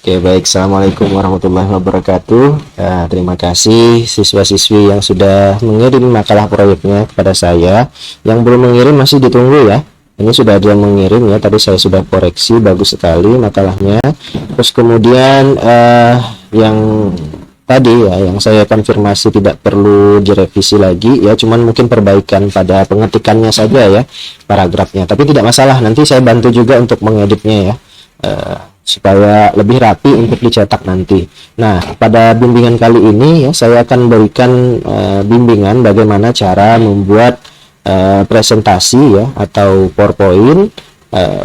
Oke, baik. Assalamualaikum warahmatullahi wabarakatuh. Terima kasih siswa-siswi yang sudah mengirim makalah proyeknya kepada saya. Yang belum mengirim masih ditunggu ya. Ini sudah ada yang mengirim ya. Tadi saya sudah koreksi, bagus sekali makalahnya. Terus kemudian yang tadi ya, yang saya konfirmasi tidak perlu direvisi lagi ya. Cuman mungkin perbaikan pada pengetikannya saja ya, paragrafnya. Tapi tidak masalah. Nanti saya bantu juga untuk mengeditnya ya. Supaya lebih rapi untuk dicetak nanti. Nah, pada bimbingan kali ini ya saya akan berikan bimbingan bagaimana cara membuat presentasi ya atau PowerPoint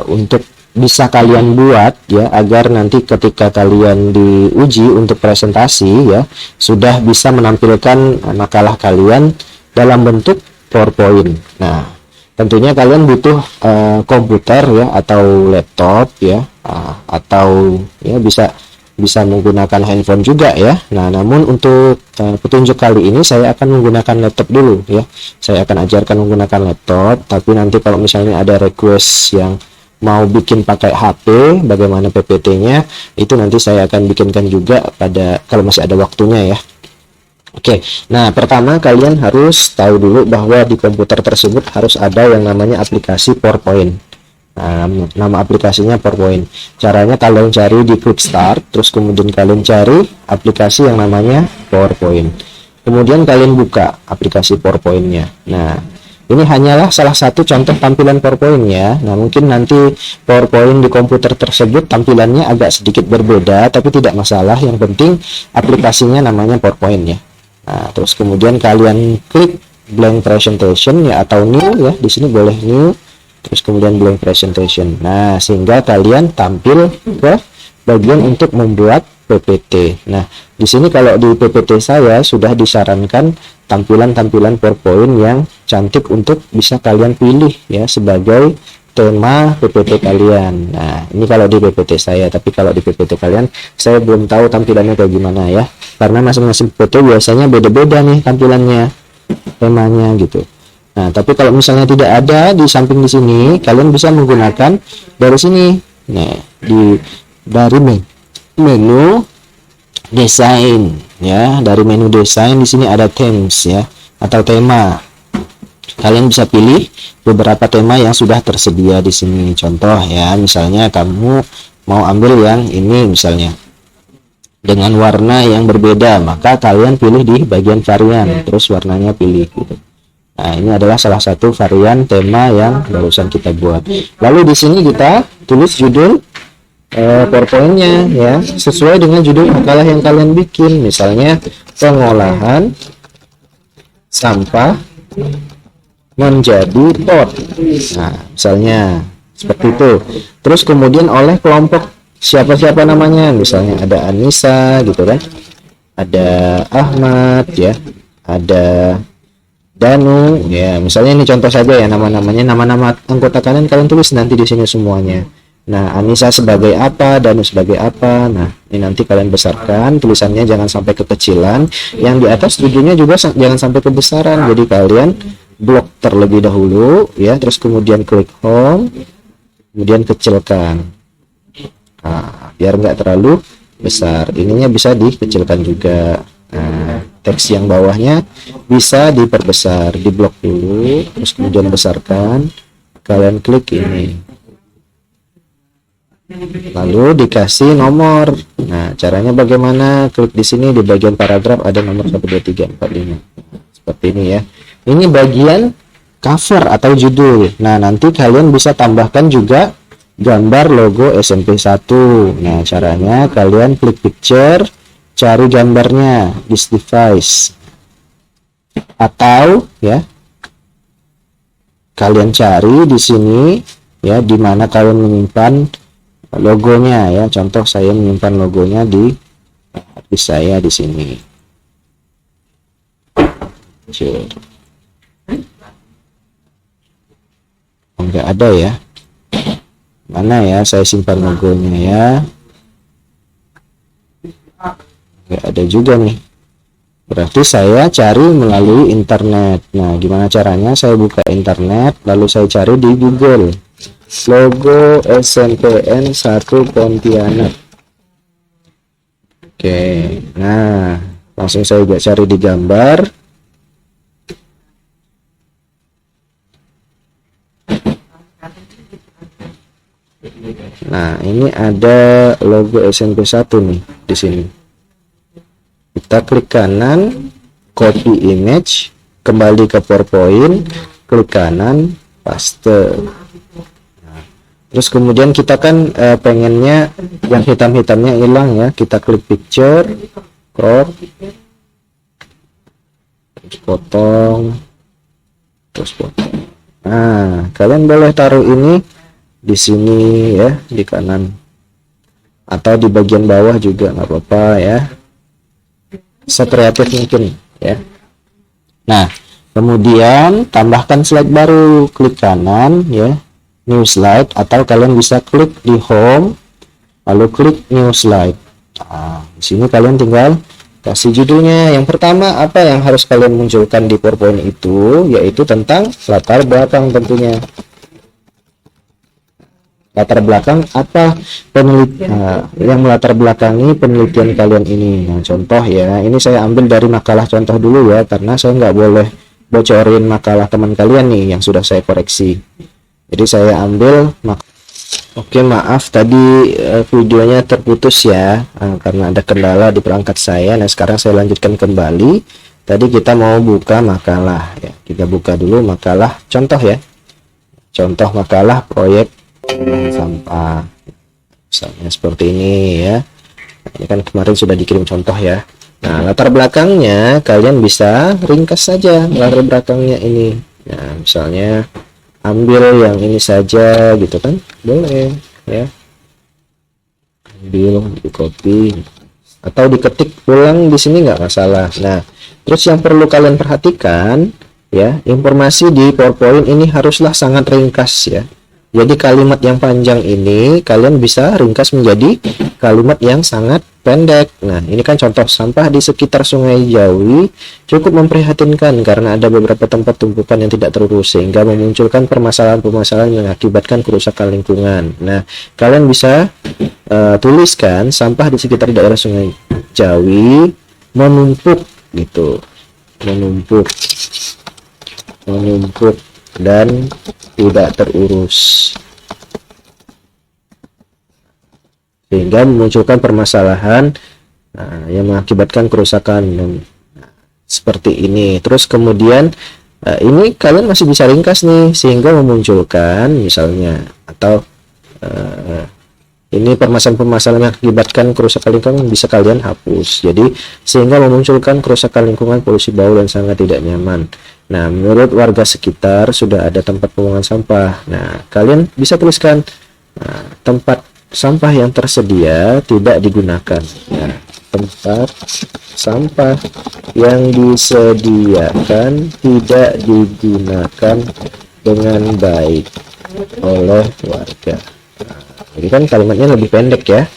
untuk bisa kalian buat ya agar nanti ketika kalian diuji untuk presentasi ya sudah bisa menampilkan makalah kalian dalam bentuk PowerPoint. Nah, tentunya kalian butuh komputer ya atau laptop ya, atau ya bisa menggunakan handphone juga ya. Nah, namun untuk petunjuk kali ini saya akan menggunakan laptop dulu ya. Saya akan ajarkan menggunakan laptop, tapi nanti kalau misalnya ada request yang mau bikin pakai HP, bagaimana PPT-nya, itu nanti saya akan bikinkan juga pada kalau masih ada waktunya ya. Oke, nah pertama kalian harus tahu dulu bahwa di komputer tersebut harus ada yang namanya aplikasi PowerPoint. Nah, nama aplikasinya PowerPoint. Caranya kalian cari di Quick Start, terus kemudian kalian cari aplikasi yang namanya PowerPoint. Kemudian kalian buka aplikasi PowerPoint-nya. Nah, ini hanyalah salah satu contoh tampilan PowerPoint-nya. Nah, mungkin nanti PowerPoint di komputer tersebut tampilannya agak sedikit berbeda, tapi tidak masalah. Yang penting aplikasinya namanya PowerPoint ya. Nah, terus kemudian kalian klik blank presentation ya atau new ya. Di sini boleh new. Terus kemudian blank presentation. Nah, sehingga kalian tampil ke bagian untuk membuat PPT. Nah, di sini kalau di PPT saya sudah disarankan tampilan-tampilan PowerPoint yang cantik untuk bisa kalian pilih ya sebagai tema PPT kalian. Nah, ini kalau di PPT saya, tapi kalau di PPT kalian saya belum tahu tampilannya kayak gimana ya. Karena masing-masing PPT biasanya beda-beda nih tampilannya, temanya gitu. Nah, tapi kalau misalnya tidak ada di samping di sini, kalian bisa menggunakan dari sini. Nah, dari menu desain ya, dari menu desain di sini ada themes ya atau tema. Kalian bisa pilih beberapa tema yang sudah tersedia di sini. Contoh ya, misalnya kamu mau ambil yang ini misalnya dengan warna yang berbeda, maka kalian pilih di bagian varian, terus warnanya pilih gitu. Nah, ini adalah salah satu varian tema yang barusan kita buat. Lalu di sini kita tulis judul PowerPoint-nya ya, sesuai dengan judul makalah yang kalian bikin. Misalnya pengolahan sampah menjadi pot. Nah, misalnya seperti itu. Terus kemudian oleh kelompok siapa-siapa namanya, misalnya ada Anissa gitu kan, ada Ahmad ya, ada Danu ya, misalnya ini contoh saja ya, nama-nama anggota kalian tulis nanti di sini semuanya. Nah, Anissa sebagai apa, Danu sebagai apa. Nah, ini nanti kalian besarkan tulisannya, jangan sampai kekecilan. Yang di atas tujuannya juga jangan sampai kebesaran. Jadi kalian blok terlebih dahulu ya, terus kemudian klik home, kemudian kecilkan. Nah, biar nggak terlalu besar. Ininya bisa dikecilkan juga. Nah, teks yang bawahnya bisa diperbesar, diblok dulu, terus kemudian besarkan. Kalian klik ini, lalu dikasih nomor. Nah, caranya bagaimana? Klik di sini di bagian paragraf ada nomor 1, 2, 3, 4, 5 seperti ini ya. Ini bagian cover atau judul. Nah, nanti kalian bisa tambahkan juga gambar logo SMP 1. Nah, caranya kalian klik picture, cari gambarnya this device, atau ya kalian cari di sini ya di mana kalian menyimpan logonya ya. Contoh saya menyimpan logonya di saya di sini. Enggak ada ya, mana ya saya simpan logonya ya, enggak ada juga nih, berarti saya cari melalui internet. Nah, gimana caranya? Saya buka internet lalu saya cari di Google logo SNPN 1 Pontianak. Oke, nah langsung saya juga cari di gambar. Nah, ini ada logo SMP 1 nih di sini. Kita klik kanan, copy image, kembali ke PowerPoint, klik kanan, paste. Nah, terus kemudian kita kan pengennya yang hitam-hitamnya hilang ya. Kita klik picture, crop, terus potong, terus potong. Nah, kalian boleh taruh ini di sini ya, di kanan atau di bagian bawah juga nggak apa-apa ya, sekreatif mungkin ya. Nah, kemudian tambahkan slide baru, klik kanan ya, new slide, atau kalian bisa klik di home lalu klik new slide. Nah, di sini kalian tinggal kasih judulnya. Yang pertama, apa yang harus kalian munculkan di PowerPoint itu, yaitu tentang latar belakang tentunya. Latar belakang apa yang melatar belakangi penelitian kalian ini. Nah, contoh ya, ini saya ambil dari makalah contoh dulu ya, karena saya nggak boleh bocorin makalah teman kalian nih yang sudah saya koreksi. Jadi saya ambil Oke, maaf tadi videonya terputus ya, karena ada kendala di perangkat saya. Nah, sekarang saya lanjutkan kembali. Tadi kita mau buka makalah ya, kita buka dulu makalah contoh ya, contoh makalah proyek sampah, misalnya seperti ini ya. Ini kan kemarin sudah dikirim contoh ya. Nah, latar belakangnya kalian bisa ringkas saja latar belakangnya ini. Nah, misalnya ambil yang ini saja gitu kan, boleh ya, ambil di copy atau diketik ulang di sini nggak masalah. Nah, terus yang perlu kalian perhatikan ya, informasi di PowerPoint ini haruslah sangat ringkas ya. Jadi kalimat yang panjang ini kalian bisa ringkas menjadi kalimat yang sangat pendek. Nah, ini kan contoh sampah di sekitar Sungai Jawi cukup memprihatinkan karena ada beberapa tempat tumpukan yang tidak terurus sehingga memunculkan permasalahan-permasalahan yang mengakibatkan kerusakan lingkungan. Nah, kalian bisa tuliskan sampah di sekitar daerah Sungai Jawi menumpuk gitu. Menumpuk dan tidak terurus sehingga memunculkan permasalahan yang mengakibatkan kerusakan seperti ini. Terus kemudian ini kalian masih bisa ringkas nih sehingga memunculkan misalnya, atau ini permasalahan-permasalahan yang mengakibatkan kerusakan lingkungan bisa kalian hapus. Jadi sehingga memunculkan kerusakan lingkungan, polusi bau dan sangat tidak nyaman. Nah, menurut warga sekitar sudah ada tempat pembuangan sampah. Nah, kalian bisa tuliskan tempat sampah yang tersedia tidak digunakan. Nah, tempat sampah yang disediakan tidak digunakan dengan baik oleh warga. Nah, ini kan kalimatnya lebih pendek ya.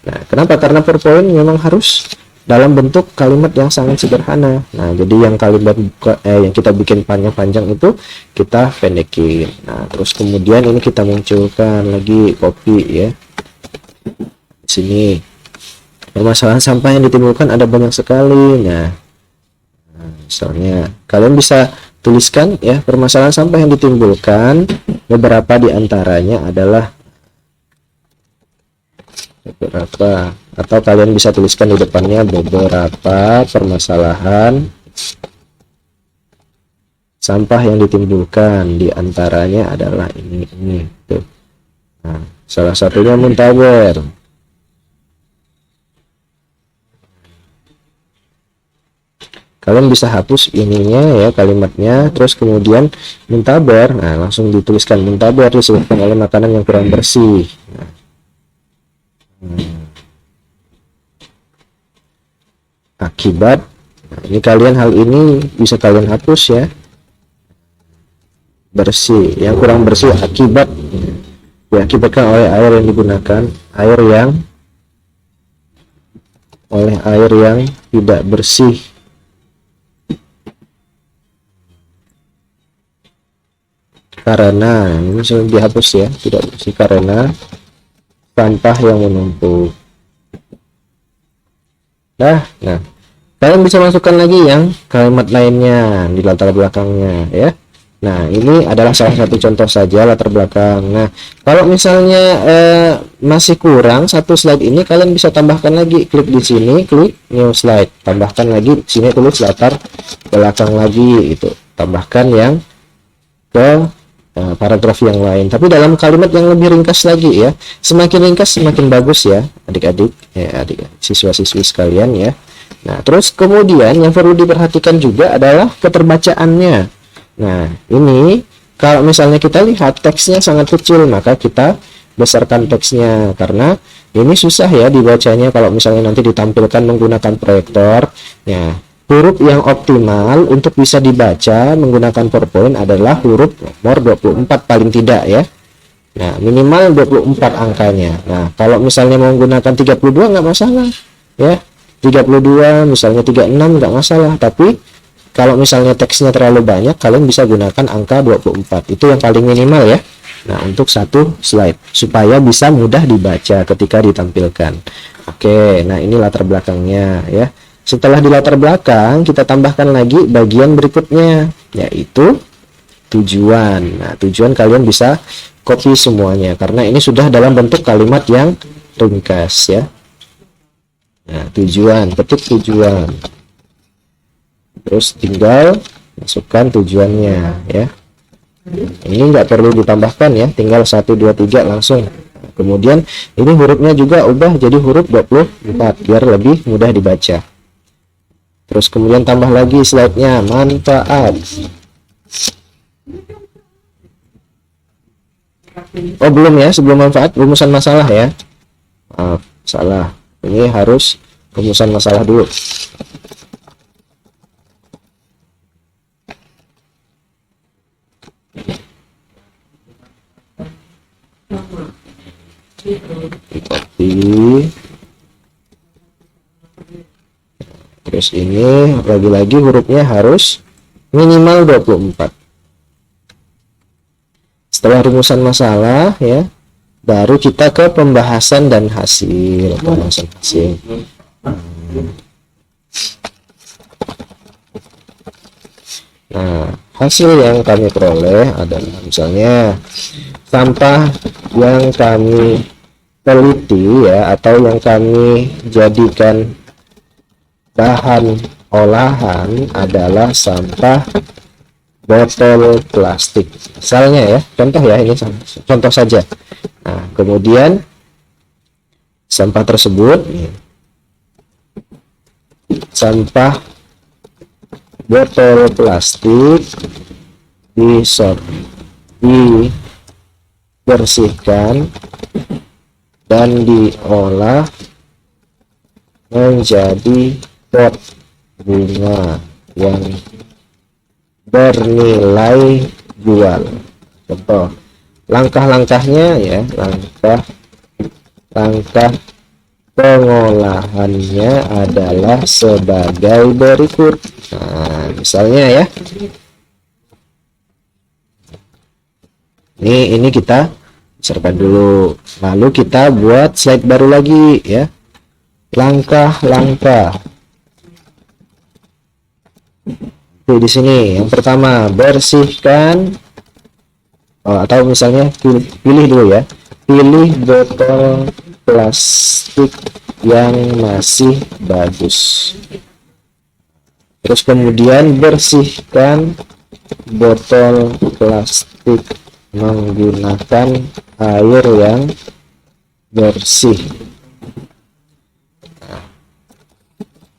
Nah, kenapa? Karena PowerPoint memang harus dalam bentuk kalimat yang sangat sederhana. Nah, jadi yang kalimat yang kita bikin panjang-panjang itu kita pendekin. Nah, terus kemudian ini kita munculkan lagi, copy ya. Di sini permasalahan sampah yang ditimbulkan ada banyak sekali. Nah, misalnya kalian bisa tuliskan ya, permasalahan sampah yang ditimbulkan beberapa diantaranya adalah beberapa, atau kalian bisa tuliskan di depannya beberapa permasalahan sampah yang ditimbulkan diantaranya adalah ini tuh. Nah, salah satunya Muntaber. Kalian bisa hapus ininya ya, kalimatnya, terus kemudian Muntaber. Nah, langsung dituliskan Muntaber disebabkan oleh makanan yang kurang bersih. Nah, akibat, nah, ini kalian hal ini bisa kalian hapus ya, bersih, yang kurang bersih akibat diakibatkan oleh air yang digunakan, air yang tidak bersih. Karena ini sudah dihapus ya, tidak bersih karena sampah yang menumpuk. Nah, kalian bisa masukkan lagi yang kalimat lainnya di latar belakangnya ya. Nah, ini adalah salah satu contoh saja latar belakang. Nah, kalau misalnya masih kurang satu slide ini, kalian bisa tambahkan lagi. Klik di sini, klik new slide, tambahkan lagi di sini tulis latar belakang lagi itu. Tambahkan yang ke paragraf yang lain, tapi dalam kalimat yang lebih ringkas lagi ya. Semakin ringkas semakin bagus ya, adik-adik, adik siswa-siswi sekalian ya. Nah, terus kemudian yang perlu diperhatikan juga adalah keterbacaannya. Nah, ini kalau misalnya kita lihat teksnya sangat kecil, maka kita besarkan teksnya, karena ini susah ya dibacanya kalau misalnya nanti ditampilkan menggunakan proyektor. Ya, huruf yang optimal untuk bisa dibaca menggunakan PowerPoint adalah huruf nomor 24 paling tidak ya. Nah, minimal 24 angkanya. Nah, kalau misalnya mau menggunakan 32 nggak masalah ya. 32 misalnya 36 nggak masalah, tapi kalau misalnya teksnya terlalu banyak, kalian bisa gunakan angka 24. Itu yang paling minimal ya. Nah, untuk satu slide supaya bisa mudah dibaca ketika ditampilkan. Oke, nah ini latar belakangnya ya. Setelah di latar belakang, kita tambahkan lagi bagian berikutnya, yaitu tujuan. Nah, tujuan kalian bisa copy semuanya karena ini sudah dalam bentuk kalimat yang ringkas ya. Nah, tujuan, ketik tujuan. Terus tinggal masukkan tujuannya ya. Ini nggak perlu ditambahkan ya, tinggal 1 2 3 langsung. Kemudian ini hurufnya juga ubah jadi huruf 24 biar lebih mudah dibaca. Terus kemudian tambah lagi slide-nya, manfaat. Oh, belum ya, sebelum manfaat rumusan masalah ya. Maaf, salah. Ini harus rumusan masalah dulu. Copy. Terus ini lagi-lagi hurufnya harus minimal 24. Setelah rumusan masalah ya, baru kita ke pembahasan dan hasil. Pembahasan hasil. Nah, hasil yang kami peroleh adalah misalnya sampah yang kami teliti ya, atau yang kami jadikan bahan olahan adalah sampah botol plastik. Misalnya ya, contoh ya, ini contoh saja. Nah, kemudian sampah tersebut sampah botol plastik dibersihkan dan diolah menjadi pot bunga yang bernilai jual. Contoh langkah-langkahnya ya, langkah pengolahannya adalah sebagai berikut. Nah, misalnya ya, ini kita besarkan dulu, lalu kita buat slide baru lagi ya, langkah-langkah. Oke, di sini yang pertama bersihkan, atau misalnya pilih dulu ya, pilih botol plastik yang masih bagus. Terus kemudian bersihkan botol plastik menggunakan air yang bersih.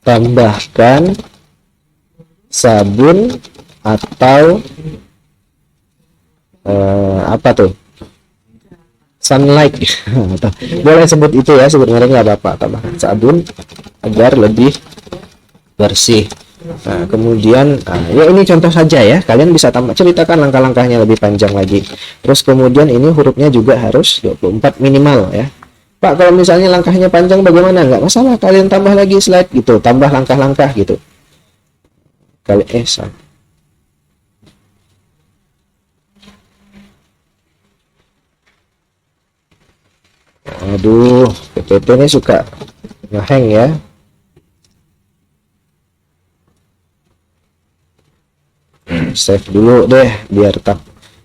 Tambahkan sabun atau apa tuh, sunlight boleh sebut itu ya, sebenarnya nggak apa-apa. Tambahkan sabun agar lebih bersih. Nah, kemudian ya ini contoh saja ya, kalian bisa ceritakan langkah-langkahnya lebih panjang lagi. Terus kemudian ini hurufnya juga harus 24 minimal ya. Pak, kalau misalnya langkahnya panjang bagaimana? Nggak masalah, kalian tambah lagi slide gitu, tambah langkah-langkah gitu. Aduh, PPT ini suka ngehang ya. save dulu deh biar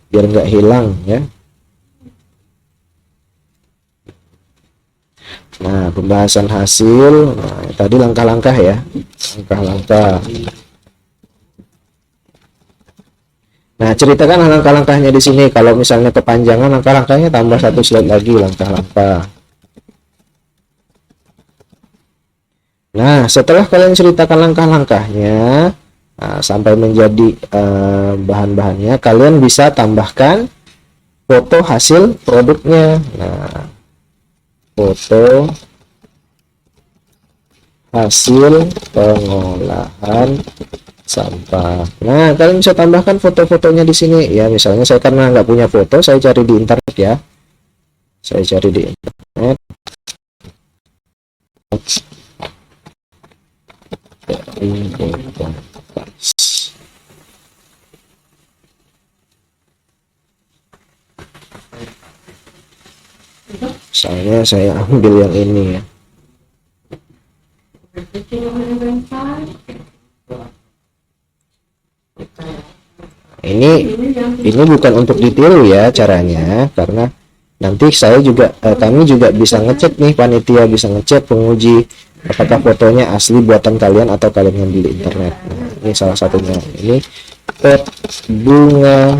nggak hilang ya. Nah, pembahasan hasil. Nah, tadi langkah-langkah ya. Langkah-langkah. Nah, ceritakan langkah-langkahnya di sini. Kalau misalnya kepanjangan langkah-langkahnya tambah satu slide lagi langkah-langkah. Nah, setelah kalian ceritakan langkah-langkahnya, nah, sampai menjadi bahan-bahannya, kalian bisa tambahkan foto hasil produknya. Nah, foto hasil pengolahan sampah. Nah, kalian bisa tambahkan foto-fotonya di sini ya. Misalnya saya karena nggak punya foto, saya cari di internet ya. Saya cari di internet. Misalnya saya ambil yang ini ya. Ini bukan untuk ditiru ya caranya, karena nanti saya juga kami juga bisa ngecek nih, panitia bisa ngecek penguji apakah fotonya asli buatan kalian atau kalian yang di internet. Nah, ini salah satunya. Ini pot bunga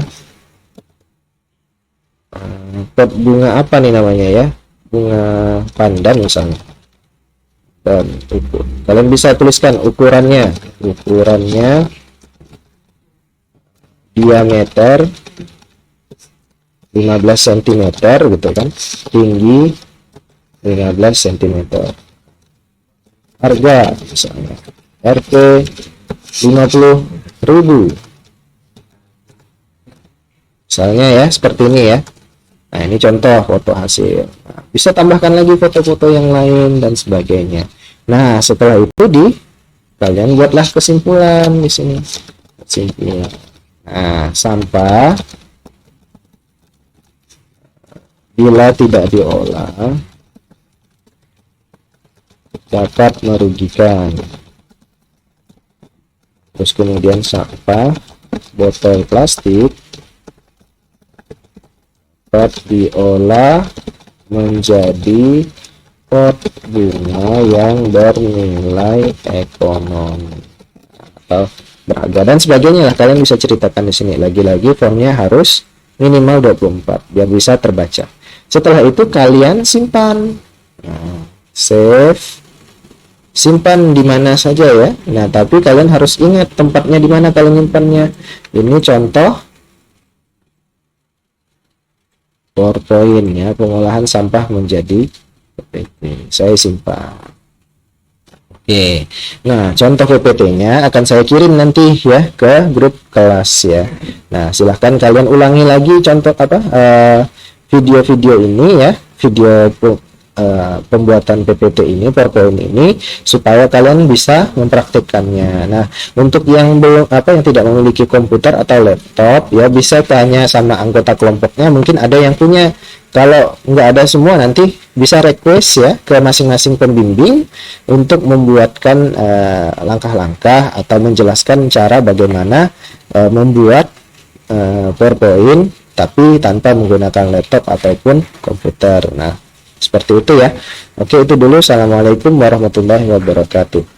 apa nih namanya ya, bunga pandan misalnya. Dan kalian bisa tuliskan ukurannya diameter 15 cm gitu kan, tinggi 15 cm, harga misalnya Rp 50.000 misalnya ya, seperti ini ya. Nah, ini contoh foto hasil. Nah, bisa tambahkan lagi foto-foto yang lain dan sebagainya. Nah, setelah itu kalian buatlah kesimpulan di sini. Kesimpulan. Nah, sampah bila tidak diolah dapat merugikan. Terus kemudian sampah botol plastik dapat diolah menjadi pot bunga yang bernilai ekonomi atau berharga dan sebagainya lah. Kalian bisa ceritakan di sini. Lagi-lagi formnya harus minimal 24 biar bisa terbaca. Setelah itu kalian simpan. Nah, save, simpan di mana saja ya. Nah, tapi kalian harus ingat tempatnya di mana kalian nyimpannya. Ini contoh PowerPoint ya, pengolahan sampah menjadi PPT. Saya simpan. Oke. Nah, contoh PPT-nya akan saya kirim nanti ya ke grup kelas ya. Nah, silahkan kalian ulangi lagi contoh video-video ini ya, video pembuatan PPT ini, PowerPoint ini, supaya kalian bisa mempraktikkannya. Nah, untuk yang belum yang tidak memiliki komputer atau laptop ya, bisa tanya sama anggota kelompoknya, mungkin ada yang punya. Kalau nggak ada semua, nanti bisa request ya ke masing-masing pembimbing untuk membuatkan langkah-langkah atau menjelaskan cara bagaimana membuat PowerPoint tapi tanpa menggunakan laptop ataupun komputer. Nah, seperti itu ya. Oke, itu dulu. Assalamualaikum warahmatullahi wabarakatuh.